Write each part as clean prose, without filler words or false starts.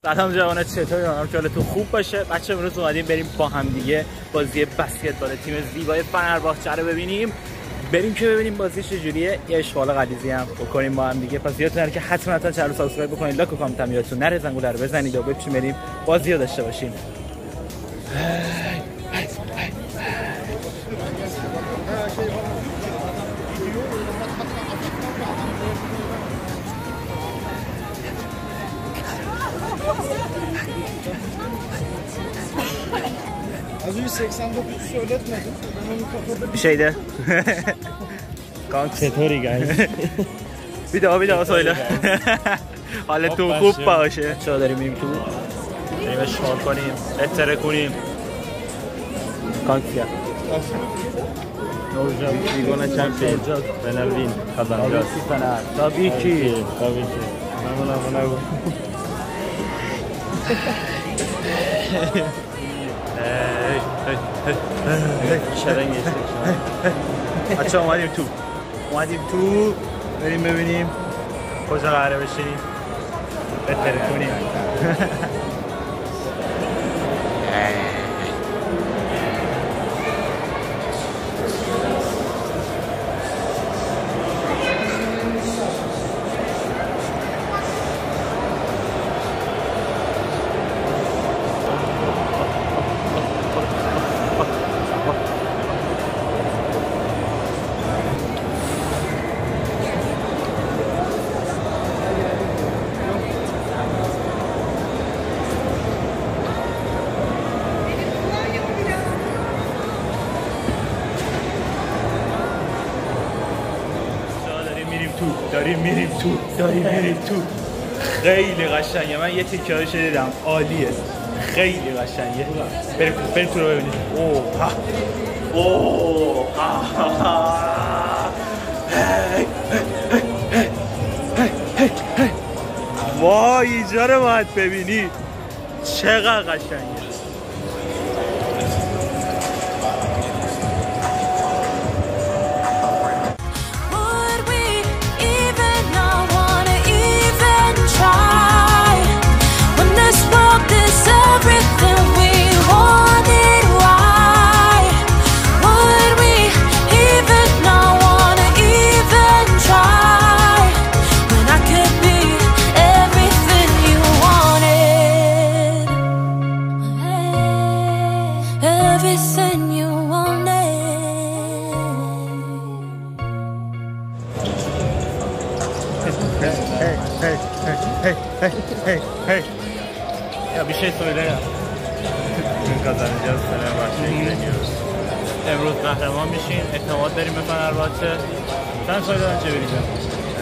سلام جوانات، چطوری؟ امیدوارم که حالتون خوب باشه. بچه امروز اومدیم بریم با هم دیگه بازی بسکتبال تیم زیبای فنرباغچه رو ببینیم. بریم که ببینیم بازی چجوریه. یه اشغال غلیظی هم بکنیم با هم دیگه. پس یادتون نره که حتما چنل رو سابسکرایب بکنید، لایک و کامنت هم یادتون نره، زنگوله رو بزنید و بپیشیم بریم بازی رو داشته باشیم. Az önce 89 söyletmedim. Bir şeyde. Kanka چطوری guys؟ bir daha söyle. حالتون خوب باشه. چرا داریم میریم تو؟ بریم اشغال کنیم، اتره کنیم. Kanka. Hocam Ligona Champion Fener win kazanacağız. Tabii ki. Tabii ki. Aman. İşlerden geçtik şu an. Açalım, اومدیم تو بریم ببینیم کجا قراره بشینیم بهتره کنیم. داریم میریم تو. خیلی قشنگه. من یه تیکه هاش دیدم، عالیه، خیلی قشنگه. بریم تو رو ببینیم. وای اینجا رو باید ببینی چقدر قشنگه. Hey. Ya bir şey söyle ya. Bugün kazanacağız, Fenerbahçe'ye gidemiyoruz. امروز قهرمان میشین، اعتماد داریم به فنرباغچه. Sen söyle, ben çevireceğim.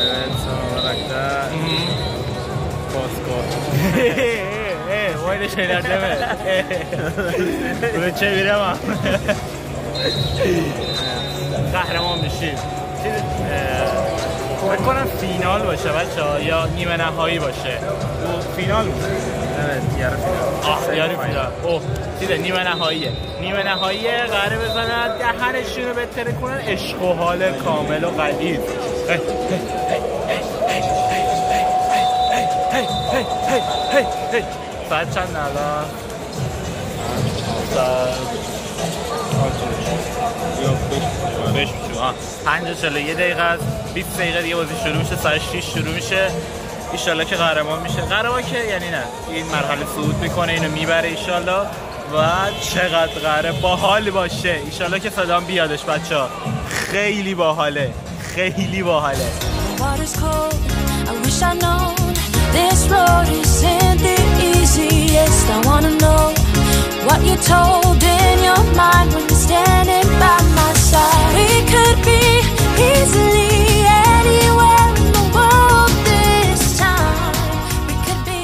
Evet, son olarak da Bosko. Öyle şeyler deme. Bunu çeviremem. قهرمان میشیم. فکر کنم فینال باشه بچه‌ها یا نیمه نهایی باشه. فینال بود. Evet, yarı final. yarı final. دیده نیمه نهاییه. نیمه نهاییه، قراره بزنن دهنشون رو بهتره کنن. عشق و حال کامل و غلیظ. ساعت چند الان؟ بهش میشه 5:41 دقیقه است. 20 دقیقه دیگه بازی شروع میشه. ساعت 6 شروع میشه. ایشالله که قهرمان میشه. قهرمان که یعنی نه، این مرحله صعود میکنه، اینو میبره ایشالله. و چقدر قهره باحال باشه. ایشالله که صدام بیادش بچه‌ها. خیلی باحاله. What you told in your mind when you're standing by my side. We could be easily anywhere in the world this time. We could be.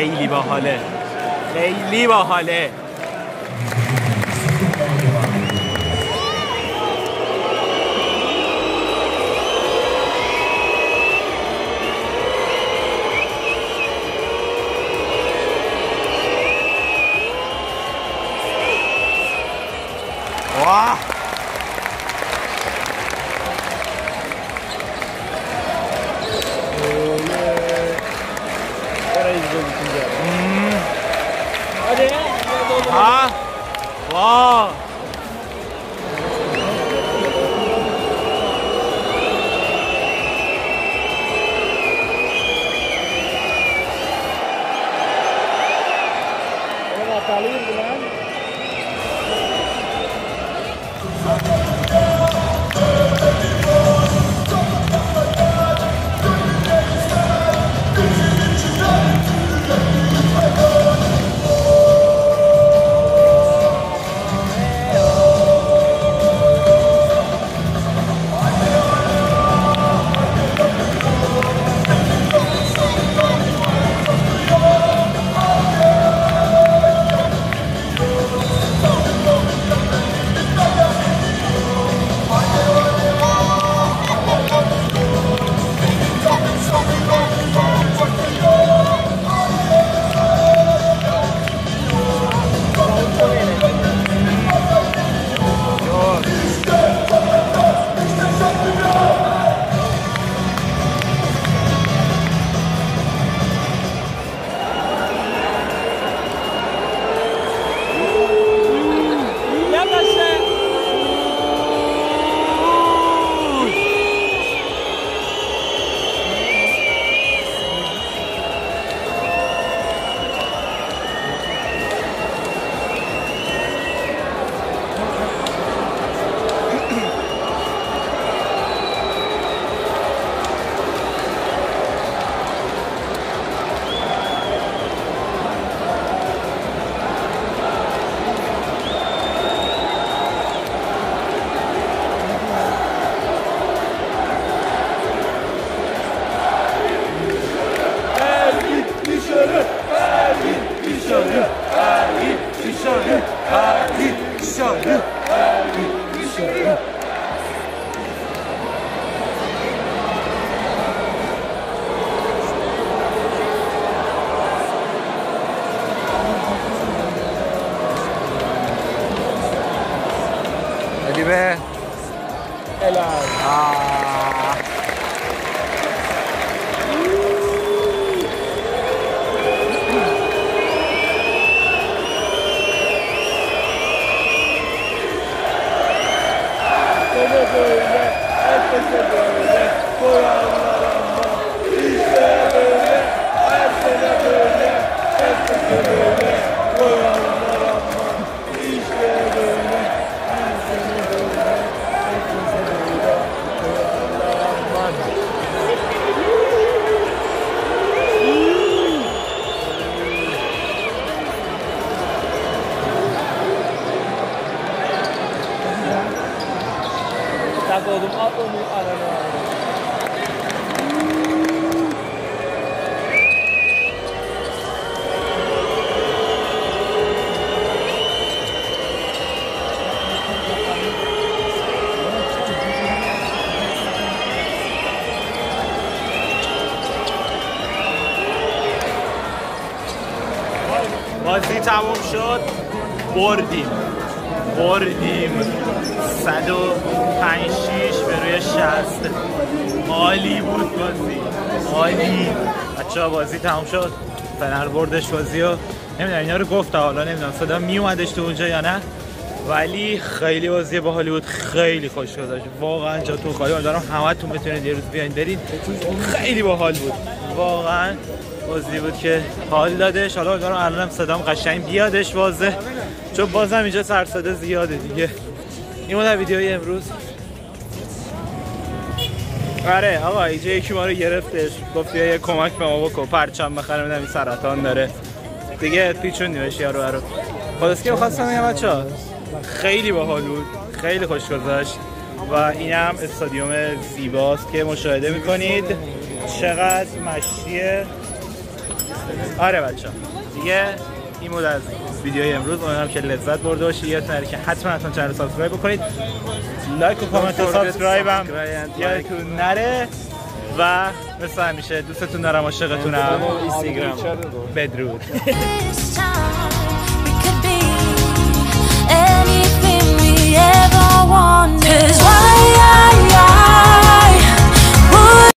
خیلی باحاله، خیلی باحاله. واه ها واه به بازی تموم شد، بردیم 105-6 به روی 60. عالی بود بازی، عالی. بچه‌ها بازی تموم شد، فنر بردش بازی رو. نمیدونم اینا رو گفت حالا نمیدونم صدا می اومدش تو اونجا یا نه، ولی خیلی بازی باحالی بود، خیلی خوش گذشت واقعا. جاتون خالی، امیدوارم همتون بتونید یه روز بیاین برید، خیلی باحال بود واقعا. بازی بود که حال دادش. حالا امیدوارم الانم صدام قشنگ بیادش واضح، چون بازم اینجا سرصدا زیاده دیگه. این بود ویدیوی امروز. آره آقا اینجا یکی ما رو گرفتش، گفت بیا یه کمک به ما بکن، پرچم بخره، میدم این سرطان داره دیگه، پیچوندیمش یارو رو. خلاص که خواستم بگم بچه‌ها خیلی باحال بود، خیلی خوش گذشت و اینم استادیوم زیباست که مشاهده میکنید چقدر مشیه. آره بچه‌ها دیگه این بود از ویدیوی امروز. امیدوارم که لذت برده باشید. یادتون نره که حتما چنل سابسکرایب بکنید، لایک و کامنت و سابسکرایب هم یادتون نره و مثل همیشه دوستتون دارم، عاشقتونم. اینستاگرام بدرود. This time we could be anything we ever wanted. 'Cause why